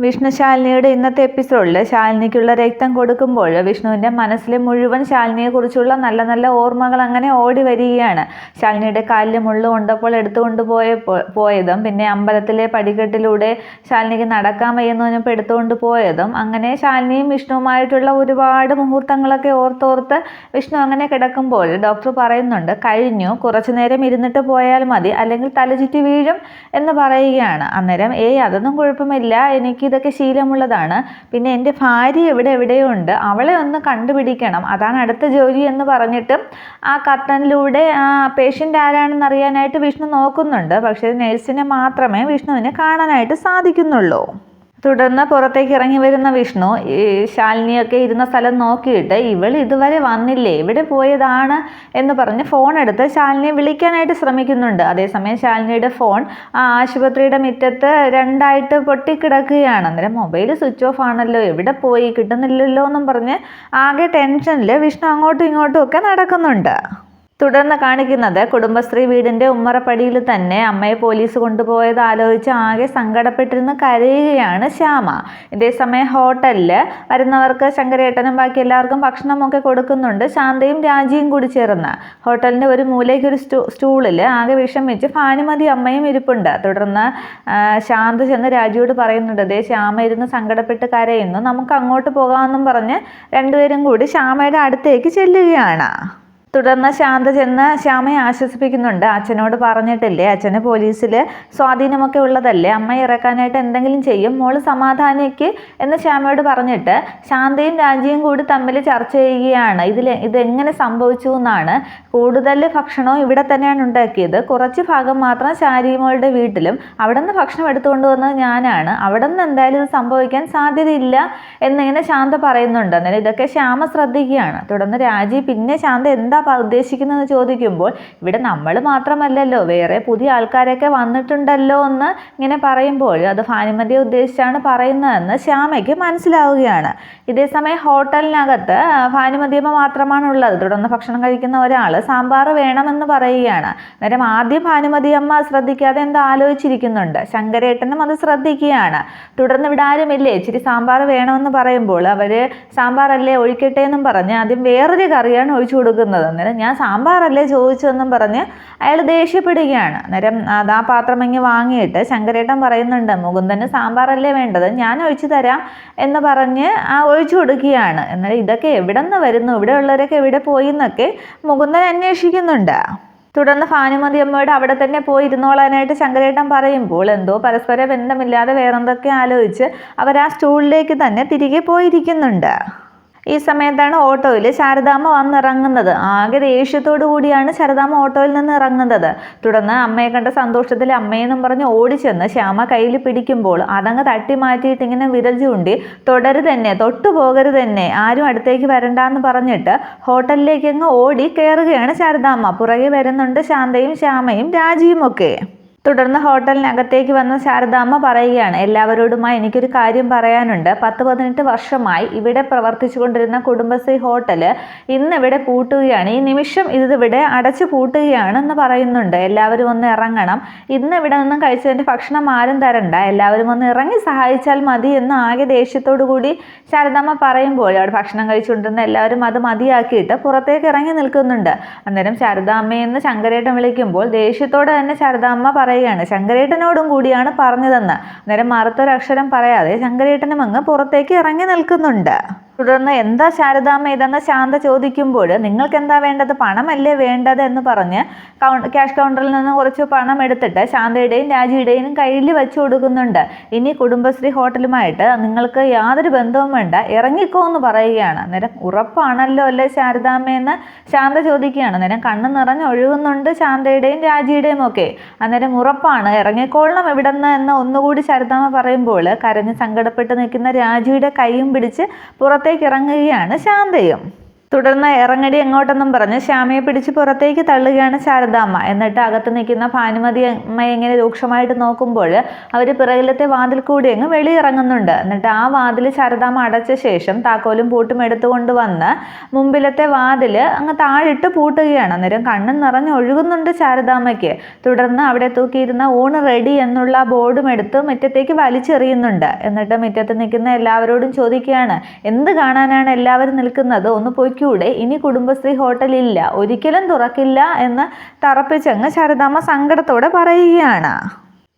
വിഷ്ണു ശാലിനിയുടെ ഇന്നത്തെ എപ്പിസോഡിൽ ശാലിനിക്കുള്ള രക്തം കൊടുക്കുമ്പോൾ വിഷ്ണുവിൻ്റെ മനസ്സിലെ മുഴുവൻ ശാലിനിയെക്കുറിച്ചുള്ള നല്ല നല്ല ഓർമ്മകൾ അങ്ങനെ ഓടി വരികയാണ്. ശാലിനിയുടെ കാലിൽ മുള്ളു കൊണ്ടപ്പോൾ എടുത്തുകൊണ്ട് പോയതും പിന്നെ അമ്പലത്തിലെ പടിക്കെട്ടിലൂടെ ശാലിനിക്ക് നടക്കാൻ വയ്യെന്ന് പറഞ്ഞപ്പോൾ എടുത്തുകൊണ്ട് പോയതും അങ്ങനെ ശാലിനിയും വിഷ്ണുവുമായിട്ടുള്ള ഒരുപാട് മുഹൂർത്തങ്ങളൊക്കെ ഓർത്തോർത്ത് വിഷ്ണു അങ്ങനെ കിടക്കുമ്പോൾ ഡോക്ടർ പറയുന്നുണ്ട്, കഴിഞ്ഞു, കുറച്ചു നേരം ഇരുന്നിട്ട് പോയാൽ മതി, അല്ലെങ്കിൽ തലചുറ്റി വീഴും എന്ന് പറയുകയാണ്. അന്നേരം അതൊന്നും കുഴപ്പമില്ല, എനിക്ക് ഇതൊക്കെ ശീലമുള്ളതാണ്, പിന്നെ എൻ്റെ ഭാര്യ എവിടെയോ ഉണ്ട്, അവളെ ഒന്ന് കണ്ടുപിടിക്കണം, അതാണ് അടുത്ത ജോലി എന്ന് പറഞ്ഞിട്ട് ആ കർട്ടനിലൂടെ ആ പേഷ്യൻ്റ് ആരാണെന്ന് അറിയാനായിട്ട് വിഷ്ണു നോക്കുന്നുണ്ട്. പക്ഷേ നഴ്സിനെ മാത്രമേ വിഷ്ണുവിനെ കാണാനായിട്ട് സാധിക്കുന്നുള്ളൂ. തുടർന്ന് പുറത്തേക്ക് ഇറങ്ങി വരുന്ന വിഷ്ണു ഈ ശാലിനിയൊക്കെ ഇരുന്ന സ്ഥലം നോക്കിയിട്ട് ഇവൾ ഇതുവരെ വന്നില്ലേ, എവിടെ പോയതാണ് എന്ന് പറഞ്ഞ് ഫോൺ എടുത്ത് ശാലിനിയെ വിളിക്കാനായിട്ട് ശ്രമിക്കുന്നുണ്ട്. അതേസമയം ശാലിനിയുടെ ഫോൺ ആ ആശുപത്രിയുടെ മുറ്റത്ത് രണ്ടായിട്ട് പൊട്ടിക്കിടക്കുകയാണ്. അന്നേരം മൊബൈൽ സ്വിച്ച് ഓഫ് ആണല്ലോ, എവിടെ പോയി, കിട്ടുന്നില്ലല്ലോ എന്നും പറഞ്ഞ് ആകെ ടെൻഷനിൽ വിഷ്ണു അങ്ങോട്ടും ഇങ്ങോട്ടും ഒക്കെ നടക്കുന്നുണ്ട്. തുടർന്ന് കാണിക്കുന്നത് കുടുംബശ്രീ വീടിൻ്റെ ഉമ്മറപ്പടിയിൽ തന്നെ അമ്മയെ പോലീസ് കൊണ്ടുപോയത് ആലോചിച്ച് ആകെ സങ്കടപ്പെട്ടിരുന്ന് കരയുകയാണ് ശ്യാമ. ഇതേസമയം ഹോട്ടലിൽ വരുന്നവർക്ക് ശങ്കരേട്ടനും ബാക്കി എല്ലാവർക്കും ഭക്ഷണമൊക്കെ കൊടുക്കുന്നുണ്ട്. ശാന്തയും രാജിയും കൂടി ചേർന്ന് ഹോട്ടലിൻ്റെ ഒരു മൂലയ്ക്ക് ഒരു സ്റ്റൂളിൽ ആകെ വിഷമിച്ച് ഭാനുമതി അമ്മയും ഇരിപ്പുണ്ട്. തുടർന്ന് ശാന്ത ചെന്ന് രാജിയോട് പറയുന്നുണ്ട്, ദേ ശ്യാമ ഇരുന്ന് സങ്കടപ്പെട്ട് കരയുന്നു, നമുക്ക് അങ്ങോട്ട് പോകാമെന്നും പറഞ്ഞ് രണ്ടുപേരും കൂടി ശ്യാമയുടെ അടുത്തേക്ക് ചെല്ലുകയാണ്. തുടർന്ന് ശാന്ത ചെന്ന് ശ്യാമയെ ആശ്വസിപ്പിക്കുന്നുണ്ട്. അച്ഛനോട് പറഞ്ഞിട്ടില്ലേ, അച്ഛന് പോലീസിൽ സ്വാധീനമൊക്കെ ഉള്ളതല്ലേ, അമ്മയെ ഇറക്കാനായിട്ട് എന്തെങ്കിലും ചെയ്യും, മോള് സമാധാനിക്ക് എന്ന് ശ്യാമയോട് പറഞ്ഞിട്ട് ശാന്തയും രാജിയും കൂടി തമ്മിൽ ചർച്ച ചെയ്യുകയാണ്. ഇതെങ്ങനെ സംഭവിച്ചു എന്നാണ്. കൂടുതൽ ഭക്ഷണവും ഇവിടെ തന്നെയാണ് ഉണ്ടാക്കിയത്, കുറച്ച് ഭാഗം മാത്രം ശാരിമോളുടെ വീട്ടിലും, അവിടെ നിന്ന് ഭക്ഷണം എടുത്തുകൊണ്ട് വന്നത് ഞാനാണ്, അവിടെ നിന്ന് എന്തായാലും ഇത് സംഭവിക്കാൻ സാധ്യതയില്ല എന്നിങ്ങനെ ശാന്ത പറയുന്നുണ്ട്. അന്നേരം ഇതൊക്കെ ശ്യാമ ശ്രദ്ധിക്കുകയാണ്. തുടർന്ന് രാജി പിന്നെ ശാന്ത എന്താ ഉദ്ദേശിക്കുന്നതെന്ന് ചോദിക്കുമ്പോൾ ഇവിടെ നമ്മൾ മാത്രമല്ലല്ലോ, വേറെ പുതിയ ആൾക്കാരൊക്കെ വന്നിട്ടുണ്ടല്ലോ എന്ന് ഇങ്ങനെ പറയുമ്പോൾ അത് ഭാനുമതിയെ ഉദ്ദേശിച്ചാണ് പറയുന്നതെന്ന് ശ്യാമയ്ക്ക് മനസ്സിലാവുകയാണ്. ഇതേസമയം ഹോട്ടലിനകത്ത് ഭാനുമതിയമ്മ മാത്രമാണ് ഉള്ളത്. തുടർന്ന് ഭക്ഷണം കഴിക്കുന്ന ഒരാൾ സാമ്പാർ വേണമെന്ന് പറയുകയാണ്. അന്നേരം ആദ്യം ഭാനുമതിയമ്മ ശ്രദ്ധിക്കാതെ എന്താ ആലോചിച്ചിരിക്കുന്നുണ്ട്. ശങ്കരേട്ടനും അത് ശ്രദ്ധിക്കുകയാണ്. തുടർന്ന് ഇവിടെ ആരുമില്ലേ, ഇച്ചിരി സാമ്പാർ വേണമെന്ന് പറയുമ്പോൾ അവർ സാമ്പാറല്ലേ ഒഴിക്കട്ടെ എന്നും പറഞ്ഞ് ആദ്യം വേറൊരു കറിയാണ് ഒഴിച്ചു കൊടുക്കുന്നത്. അന്നേരം ഞാൻ സാമ്പാറല്ലേ ചോദിച്ചതെന്നും പറഞ്ഞ് അയാൾ ദേഷ്യപ്പെടുകയാണ്. അന്നേരം അത് ആ പാത്രം ഇങ്ങ് വാങ്ങിയിട്ട് ശങ്കരേട്ടൻ പറയുന്നുണ്ട്, മുകുന്ദന് സാമ്പാറല്ലേ വേണ്ടത്, ഞാൻ ഒഴിച്ചു തരാം എന്ന് പറഞ്ഞ് ഒഴിച്ചു കൊടുക്കുകയാണ്. അന്നേരം ഇതൊക്കെ എവിടെ നിന്ന് വരുന്നു, ഇവിടെ ഉള്ളവരൊക്കെ എവിടെ പോയി എന്നൊക്കെ മുകുന്ദൻ അന്വേഷിക്കുന്നുണ്ട്. തുടർന്ന് ഭാനുമതി അമ്മയോട് അവിടെ തന്നെ പോയി ഇരുന്നോളാനായിട്ട് ശങ്കരേട്ടൻ പറയുമ്പോൾ എന്തോ പരസ്പര ബന്ധമില്ലാതെ വേറെന്തൊക്കെ ആലോചിച്ച് അവർ ആ സ്റ്റൂളിലേക്ക് തന്നെ തിരികെ പോയിരിക്കുന്നുണ്ട്. ഈ സമയത്താണ് ഓട്ടോയിൽ ശാരദാമ്മ വന്നിറങ്ങുന്നത്. ആകെ ദേഷ്യത്തോടു കൂടിയാണ് ശാരദാമ്മ ഓട്ടോയിൽ നിന്ന് ഇറങ്ങുന്നത്. തുടർന്ന് അമ്മയെ കണ്ട സന്തോഷത്തിൽ അമ്മയെന്നും പറഞ്ഞ് ഓടിച്ചെന്ന് ശ്യാമ കയ്യിൽ പിടിക്കുമ്പോൾ അതങ്ങ് തട്ടി മാറ്റിയിട്ട് ഇങ്ങനെ വിരൽ ചൂണ്ടി തൊടരുതെന്നെ, തൊട്ടു പോകരുതെന്നെ, ആരും അടുത്തേക്ക് വരണ്ടെന്ന് പറഞ്ഞിട്ട് ഹോട്ടലിലേക്ക് അങ്ങ് ഓടി കയറുകയാണ് ശാരദാമ്മ. പുറകെ വരുന്നുണ്ട് ശാന്തയും ശ്യാമയും രാജിയും ഒക്കെ. തുടർന്ന് ഹോട്ടലിനകത്തേക്ക് വന്ന ശാരദാമ്മ പറയുകയാണ്, എല്ലാവരോടുമായി എനിക്കൊരു കാര്യം പറയാനുണ്ട്. 10-18 വർഷമായി ഇവിടെ പ്രവർത്തിച്ചു കൊണ്ടിരുന്ന കുടുംബശ്രീ ഹോട്ടൽ ഇന്നിവിടെ പൂട്ടുകയാണ്, ഈ നിമിഷം ഇതിവിടെ അടച്ചു പൂട്ടുകയാണെന്ന് പറയുന്നുണ്ട്. എല്ലാവരും ഒന്ന് ഇറങ്ങണം, ഇന്ന് ഇവിടെ നിന്നും കഴിച്ചതിൻ്റെ ഭക്ഷണം ആരും തരണ്ട, എല്ലാവരും ഒന്ന് ഇറങ്ങി സഹായിച്ചാൽ മതി എന്ന് ആകെ ദേഷ്യത്തോടു കൂടി ശാരദാമ്മ പറയുമ്പോൾ അവിടെ ഭക്ഷണം കഴിച്ചുകൊണ്ടിരുന്ന എല്ലാവരും അത് മതിയാക്കിയിട്ട് പുറത്തേക്ക് ഇറങ്ങി നിൽക്കുന്നുണ്ട്. അന്നേരം ശാരദാമ്മയെന്ന് ശങ്കരേട്ടൻ വിളിക്കുമ്പോൾ ദേഷ്യത്തോടെ തന്നെ ശാരദാമ്മ പറയുകയാണ്, ശങ്കരേട്ടനോടും കൂടിയാണ് പറഞ്ഞതെന്ന്. അന്നേരം മറുത്തൊരക്ഷരം പറയാതെ ശങ്കരേട്ടനും അങ്ങ് പുറത്തേക്ക് ഇറങ്ങി നിൽക്കുന്നുണ്ട്. തുടർന്ന് എന്താ ശാരദാമ്മ ഇതെന്ന് ശാന്ത ചോദിക്കുമ്പോൾ നിങ്ങൾക്ക് എന്താ വേണ്ടത്, പണമല്ലേ വേണ്ടത് എന്ന് പറഞ്ഞ് ക്യാഷ് കൗണ്ടറിൽ നിന്ന് കുറച്ച് പണം എടുത്തിട്ട് ശാന്തയുടെയും രാജിയുടെയും കയ്യിൽ വെച്ച് കൊടുക്കുന്നുണ്ട്. ഇനി കുടുംബശ്രീ ഹോട്ടലുമായിട്ട് നിങ്ങൾക്ക് യാതൊരു ബന്ധവും വേണ്ട, ഇറങ്ങിക്കോ എന്ന് പറയുകയാണ്. അന്നേരം ഉറപ്പാണല്ലോ അല്ലേ ശാരദാമ്മയെന്ന് ശാന്ത ചോദിക്കുകയാണ്. അന്നേരം കണ്ണ് നിറഞ്ഞ് ഒഴുകുന്നുണ്ട് ശാന്തയുടെയും രാജിയുടെയും ഒക്കെ. അന്നേരം ഉറപ്പാണ്, ഇറങ്ങിക്കോളണം ഇവിടെ നിന്ന് എന്ന് ഒന്നുകൂടി ശാരദാമ്മ പറയുമ്പോൾ കരഞ്ഞ് സങ്കടപ്പെട്ട് നിൽക്കുന്ന രാജിയുടെ കൈയും പിടിച്ച് പുറത്തേക്ക് ഇറങ്ങുകയാണ് ശാന്തയും. തുടർന്ന് ഇറങ്ങടി എങ്ങോട്ടെന്നും പറഞ്ഞ് ശ്യാമയെ പിടിച്ച് പുറത്തേക്ക് തള്ളുകയാണ് ശാരദാമ്മ. എന്നിട്ട് അകത്ത് നിൽക്കുന്ന ഭാനുമതി അമ്മയെ ഇങ്ങനെ രൂക്ഷമായിട്ട് നോക്കുമ്പോൾ അവർ പിറകിലത്തെ വാതിൽ കൂടി അങ്ങ് വെളിയിറങ്ങുന്നുണ്ട്. എന്നിട്ട് ആ വാതിൽ ശാരദാമ്മ അടച്ച ശേഷം താക്കോലും പൂട്ടും എടുത്തുകൊണ്ട് വന്ന് മുമ്പിലത്തെ വാതിൽ അങ്ങ് താഴിട്ട് പൂട്ടുകയാണ്. അന്നേരം കണ്ണും നിറഞ്ഞ് ഒഴുകുന്നുണ്ട് ശാരദാമ്മയ്ക്ക്. തുടർന്ന് അവിടെ തൂക്കിയിരുന്ന ഊണ് റെഡി എന്നുള്ള ബോർഡും എടുത്ത് മുറ്റത്തേക്ക് വലിച്ചെറിയുന്നുണ്ട്. എന്നിട്ട് മുറ്റത്ത് നിൽക്കുന്ന എല്ലാവരോടും ചോദിക്കുകയാണ്, എന്ത് കാണാനാണ് എല്ലാവരും നിൽക്കുന്നത്, ഒന്ന് പോയി ൂടെ ഇനി കുടുംബശ്രീ ഹോട്ടലില്ല, ഒരിക്കലും തുറക്കില്ല എന്ന് തറപ്പിച്ചങ്ങ് ശാരദാമ്മ സങ്കടത്തോടെ പറയുകയാണ്.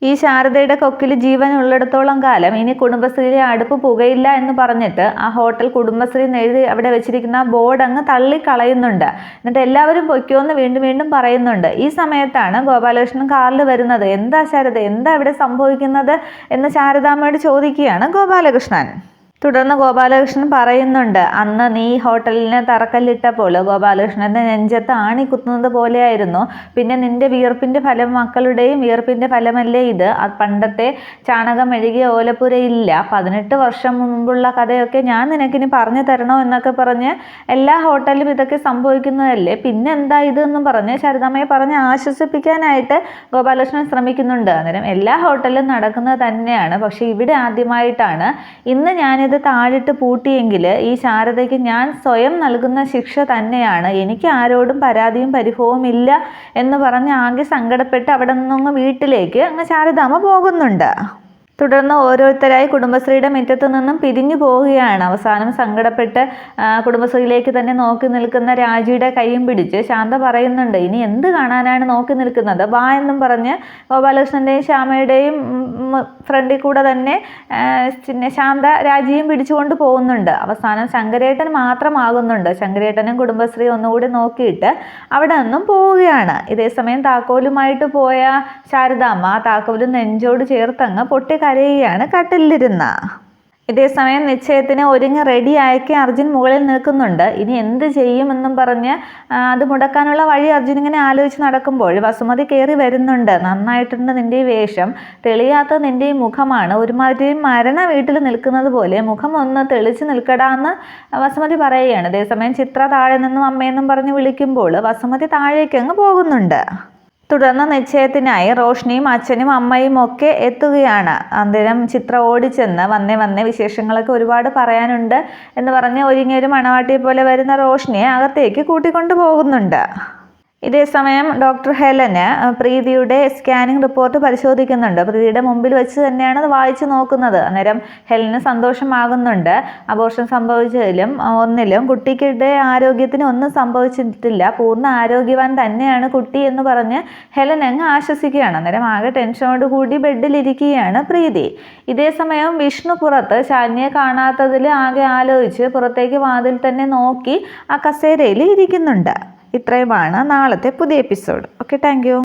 ഈ ശാരദയുടെ കൊക്കിൽ ജീവൻ ഉള്ളിടത്തോളം കാലം ഇനി കുടുംബശ്രീയിലെ അടുപ്പ് പുകയില്ല എന്ന് പറഞ്ഞിട്ട് ആ ഹോട്ടൽ കുടുംബശ്രീ എഴുതി അവിടെ വെച്ചിരിക്കുന്ന ബോർഡ് അങ്ങ് തള്ളിക്കളയുന്നുണ്ട്. എന്നിട്ട് എല്ലാവരും പൊയ്ക്കോന്ന് വീണ്ടും വീണ്ടും പറയുന്നുണ്ട്. ഈ സമയത്താണ് ഗോപാലകൃഷ്ണൻ കാറിൽ വരുന്നത്. എന്താ ശാരദ, എന്താ ഇവിടെ സംഭവിക്കുന്നത് എന്ന് ശാരദാമ്മയോട് ചോദിക്കുകയാണ് ഗോപാലകൃഷ്ണൻ. തുടർന്ന് ഗോപാലകൃഷ്ണൻ പറയുന്നുണ്ട്, അന്ന് നീ ഹോട്ടലിന് തറക്കല്ലിട്ടപ്പോൾ ഗോപാലകൃഷ്ണൻ്റെ നെഞ്ചത്ത് ആണി കുത്തുന്നത് പോലെയായിരുന്നു. പിന്നെ നിന്റെ വിയർപ്പിൻ്റെ ഫലം, മക്കളുടെയും വിയർപ്പിൻ്റെ ഫലമല്ലേ ഇത്. പണ്ടത്തെ ചാണകം മെഴുകിയ ഓലപ്പുരയില്ല, 18 വർഷം മുമ്പുള്ള കഥയൊക്കെ ഞാൻ നിനക്കിനി പറഞ്ഞു തരണോ എന്നൊക്കെ പറഞ്ഞ് എല്ലാ ഹോട്ടലിലും ഇതൊക്കെ സംഭവിക്കുന്നതല്ലേ, പിന്നെ എന്താ ഇത് എന്നും പറഞ്ഞ് ശാരദാമ്മയെ പറഞ്ഞ് ആശ്വസിപ്പിക്കാനായിട്ട് ഗോപാലകൃഷ്ണൻ ശ്രമിക്കുന്നുണ്ട്. അന്നേരം എല്ലാ ഹോട്ടലിലും നടക്കുന്നത് തന്നെയാണ്, പക്ഷേ ഇവിടെ ആദ്യമായിട്ടാണ്. ഇന്ന് ഞാനിത് താഴിട്ട് പൂട്ടിയെങ്കിൽ ഈ ശാരദയ്ക്ക് ഞാൻ സ്വയം നൽകുന്ന ശിക്ഷ തന്നെയാണ്. എനിക്ക് ആരോടും പരാതിയും പരിഭവവും ഇല്ല എന്ന് പറഞ്ഞ് ആകെ സങ്കടപ്പെട്ട് അവിടെ നിന്നങ്ങ് വീട്ടിലേക്ക് അങ്ങ് ശാരദാമ്മ പോകുന്നുണ്ട്. തുടർന്ന് ഓരോരുത്തരായി കുടുംബശ്രീയുടെ മുറ്റത്ത് നിന്നും പിരിഞ്ഞു പോവുകയാണ്. അവസാനം സങ്കടപ്പെട്ട് കുടുംബശ്രീയിലേക്ക് തന്നെ നോക്കി നിൽക്കുന്ന രാജിയുടെ കൈയും പിടിച്ച് ശാന്ത പറയുന്നുണ്ട്, ഇനി എന്ത് കാണാനാണ് നോക്കി നിൽക്കുന്നത്, വാ എന്നും പറഞ്ഞ് ഗോപാലകൃഷ്ണൻ്റെയും ശ്യാമയുടെയും ഫ്രണ്ടിൽ കൂടെ തന്നെ ശാന്ത രാജിയും പിടിച്ചുകൊണ്ട് പോകുന്നുണ്ട്. അവസാനം ശങ്കരേട്ടൻ മാത്രമാകുന്നുണ്ട്. ശങ്കരേട്ടനും കുടുംബശ്രീ ഒന്നുകൂടി നോക്കിയിട്ട് അവിടെ നിന്നും പോവുകയാണ്. ഇതേസമയം താക്കോലുമായിട്ട് പോയ ശാരദാമ്മ താക്കോലും നെഞ്ചോട് ചേർത്തങ്ങ് പൊട്ടി കരയുകയാണ് കട്ടിലിരുന്ന. ഇതേസമയം നിശ്ചയത്തിന് ഒരുങ്ങി റെഡിയാക്കി അർജുൻ മുകളിൽ നിൽക്കുന്നുണ്ട്. ഇനി എന്ത് ചെയ്യുമെന്നും പറഞ്ഞ് അത് മുടക്കാനുള്ള വഴി അർജുൻ ഇങ്ങനെ ആലോചിച്ച് നടക്കുമ്പോൾ വസുമതി കയറി വരുന്നുണ്ട്. നന്നായിട്ടുണ്ട് നിൻ്റെ വേഷം, തെളിയാത്ത നിൻ്റെ ഈ മുഖമാണ്, ഒരുമാതിരി മരണ വീട്ടിൽ നിൽക്കുന്നത് പോലെ മുഖം ഒന്ന് തെളിച്ച് നിൽക്കടാന്ന് വസുമതി പറയുകയാണ്. അതേസമയം ചിത്ര താഴെ നിന്നും അമ്മയെന്നും പറഞ്ഞ് വിളിക്കുമ്പോൾ വസുമതി താഴേക്ക് അങ്ങ് പോകുന്നുണ്ട്. തുടർന്ന് നിശ്ചയത്തിനായി റോഷ്നിയും അച്ഛനും അമ്മയും ഒക്കെ എത്തുകയാണ്. അന്നേരം ചിത്ര ഓടിച്ചെന്ന് വന്നേ വിശേഷങ്ങളൊക്കെ ഒരുപാട് പറയാനുണ്ട് എന്ന് പറഞ്ഞ് ഒരുങ്ങിയൊരു മണവാട്ടിയെ പോലെ വരുന്ന റോഷ്നിയെ അകത്തേക്ക് കൂട്ടിക്കൊണ്ടു പോകുന്നുണ്ട്. ഇതേസമയം ഡോക്ടർ ഹെലന് പ്രീതിയുടെ സ്കാനിങ് റിപ്പോർട്ട് പരിശോധിക്കുന്നുണ്ട്. പ്രീതിയുടെ മുമ്പിൽ വെച്ച് തന്നെയാണ് അത് വായിച്ചു നോക്കുന്നത്. അന്നേരം ഹെലന് സന്തോഷമാകുന്നുണ്ട്. അബോർഷൻ സംഭവിച്ചതിലും ഒന്നിലും കുട്ടിയുടെ ആരോഗ്യത്തിന് ഒന്നും സംഭവിച്ചിട്ടില്ല, പൂർണ്ണ ആരോഗ്യവാൻ തന്നെയാണ് കുട്ടി എന്ന് പറഞ്ഞ് ഹെലൻ അങ്ങ് ആശ്വസിക്കുകയാണ്. അന്നേരം ആകെ ടെൻഷനോട് കൂടി ബെഡിലിരിക്കുകയാണ് പ്രീതി. ഇതേസമയം വിഷ്ണു പുറത്ത് ശാലിനിയെ കാണാത്തതിൽ ആകെ ആലോചിച്ച് പുറത്തേക്ക് വാതിൽ തന്നെ നോക്കി ആ കസേരയിൽ ഇരിക്കുന്നുണ്ട്. ഇത്രയുമാണ് നാളത്തെ പുതിയ എപ്പിസോഡ്. Okay, thank you.